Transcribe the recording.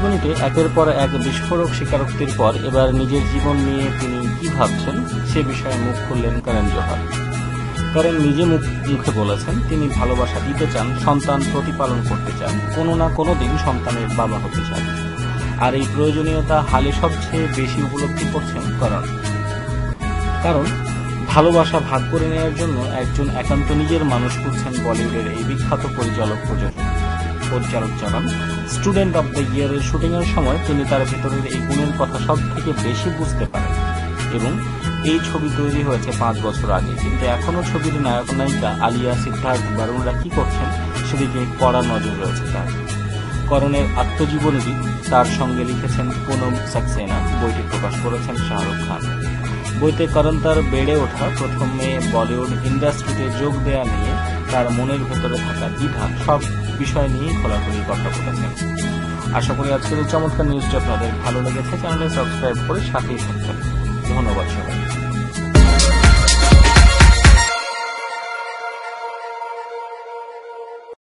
আত্মজীবনীতে একের পর এক বিস্ফোরক স্বীকারোক্তির পর এবার নিজের জীবন নিয়ে তিনি কি ভাবছেন সে বিষয়ে মুখ খুললেন করণ জোহর। করণ নিজে মুখে বলেছেন তিনি ভালোবাসা দিতে চান, সন্তান প্রতিপালন করতে চান, কোনো না কোনো দিন সন্তানের বাবা হতে চান। আর এই প্রয়োজনীয়তা হালে সবচেয়ে বেশি উপলব্ধি করছেন করণ। কারণ ভালোবাসা ভাগ করে নেওয়ার জন্য একজন একান্ত নিজের মানুষ খুঁজছেন বলিউডের এই বিখ্যাত পরিচালক জানান, স্টুডেন্ট অব দ্য ইয়ারের শুটিং এর সময় তিনি তার ভেতরের এই গুণের কথা সব থেকে বেশি বুঝতে পারেন। এবং এই ছবি তৈরি হয়েছে 5 বছর আগে, কিন্তু এখনো ছবির নায়ক নায়িকা আলিয়া, সিদ্ধার্থ, বরুণরা কি করছেন সেদিকে কড়া নজর রয়েছে তার। করণের আত্মজীবনীটি তার সঙ্গে লিখেছেন পুনম সাক্সেনা, বইটি প্রকাশ করেছেন শাহরুখ খান। বইতে করণ তার বেড়ে ওঠা, প্রথমে বলিউড ইন্ডাস্ট্রিতে যোগ দেয়া নিয়ে তার মনের ভেতরে থাকা দ্বিধা সব বিষয় নিয়ে খোলাখুলি কথা বলেছেন। আশা করি আজকের এই চমৎকার নিউজটি আপনাদের ভালো লেগেছে। চ্যানেলে সাবস্ক্রাইব করে সাথেই থাকবেন। ধন্যবাদ সবাই।